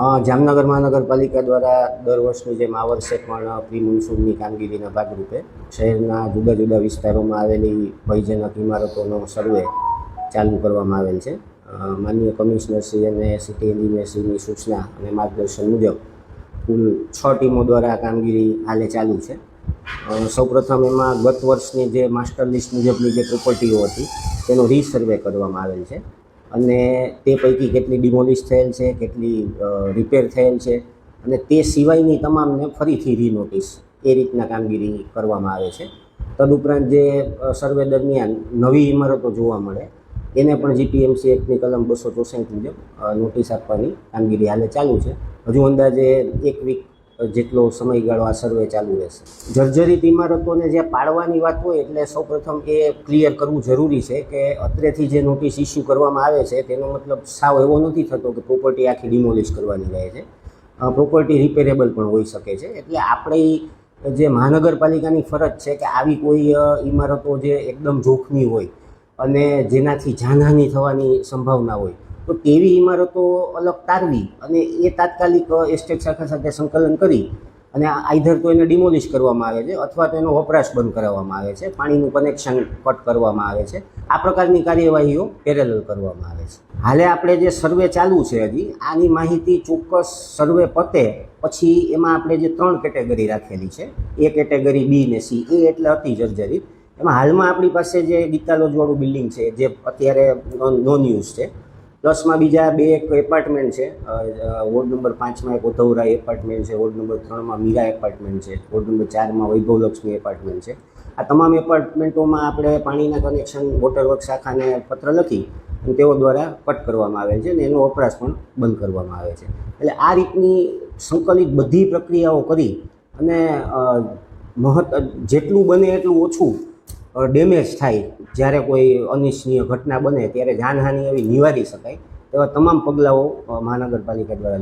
જામનગર મહાનગરપાલિકા દ્વારા દર વર્ષની જેમ આ વર્ષે પણ પ્રી મોન્સૂનની કામગીરીના ભાગરૂપે શહેરના જુદા જુદા વિસ્તારોમાં આવેલી ભયજનક ઇમારતોનો સર્વે ચાલુ કરવામાં આવેલ છે. માનનીય કમિશનરશ્રી અને સિટી એન્જિનિયરશ્રીની સૂચના અને માર્ગદર્શન મુજબ કુલ 6 ટીમો દ્વારા આ કામગીરી હાલે ચાલુ છે. સૌપ્રથમ એમાં ગત વર્ષની જે માસ્ટર લિસ્ટ મુજબની જે પ્રોપર્ટીઓ હતી તેનો રીસર્વે કરવામાં આવેલ છે અને તે પૈકી કેટલી ડિમોલિશ થયેલ છે, કેટલી રિપેર થયેલ છે અને તે સિવાયની તમામને ફરીથી રીનોટિસ એ રીતના કામગીરી કરવામાં આવે છે. તદુપરાંત જે સર્વે દરમિયાન નવી ઇમારતો જોવા મળે એને પણ જીપીએમસી એક્ટની કલમ 264 મુજબ નોટિસ આપવાની કામગીરી હાલે ચાલુ છે. હજુ અંદાજે 1 વીક જેટલો સમયગાળો આ સર્વે ચાલુ રહેશે. જર્જરિત ઇમારતોને જે પાડવાની વાત હોય એટલે સૌપ્રથમ એ ક્લિયર કરવું જરૂરી છે કે અત્રેથી જે નોટિસ ઇસ્યુ કરવામાં આવે છે તેનો મતલબ સાવ એવો નથી થતો કે પ્રોપર્ટી આખી ડિમોલિશ કરવાની રહે છે. પ્રોપર્ટી રિપેરેબલ પણ હોઈ શકે છે. એટલે આપણી જે મહાનગરપાલિકાની ફરજ છે કે આવી કોઈ ઇમારતો જે એકદમ જોખમી હોય અને જેનાથી જાનહાનિ થવાની સંભાવના હોય તો તેવી ઇમારતો અલગ તારવી અને એ તાત્કાલિક એસ્ટેટ શાખા સાથે સંકલન કરી અને આઈધર તો એને ડિમોલિશ કરવામાં આવે છે અથવા તો એનો વપરાશ બંધ કરાવવામાં આવે છે, પાણીનું કનેક્શન કટ કરવામાં આવે છે. આ પ્રકારની કાર્યવાહીઓ પેરેલલ કરવામાં આવે છે. હાલે આપણે જે સર્વે ચાલુ છે હજી આની માહિતી ચોક્કસ સર્વે પતે પછી એમાં આપણે જે 3 કેટેગરી રાખેલી છે, એ કેટેગરી બી ને સી, એ એટલે અતિ જર્જરિત. એમાં હાલમાં આપણી પાસે જે ગીતા લોજવાળું બિલ્ડિંગ છે જે અત્યારે નોન યુઝ છે, પ્લસમાં બીજા 2 એપાર્ટમેન્ટ છે. વોર્ડ નંબર 5માં એક ઉધવરાય એપાર્ટમેન્ટ છે, વોર્ડ નંબર 3માં મીરા એપાર્ટમેન્ટ છે, વોર્ડ નંબર 4માં વૈભવલક્ષ્મી એપાર્ટમેન્ટ છે. આ તમામ એપાર્ટમેન્ટોમાં આપણે પાણીના કનેક્શન વોટર વર્ક શાખાને પત્ર લખી અને તેઓ દ્વારા કટ કરવામાં આવે છે અને એનો વપરાશ પણ બંધ કરવામાં આવે છે. એટલે આ રીતની સંકલિત બધી પ્રક્રિયાઓ કરી અને જેટલું બને એટલું ઓછું ડેમેજ થાય, જ્યારે કોઈ અનિચ્છનીય ઘટના બને ત્યારે જાનહાનિ એવી નિવારી શકાય એવા તમામ પગલાઓ મહાનગરપાલિકા દ્વારા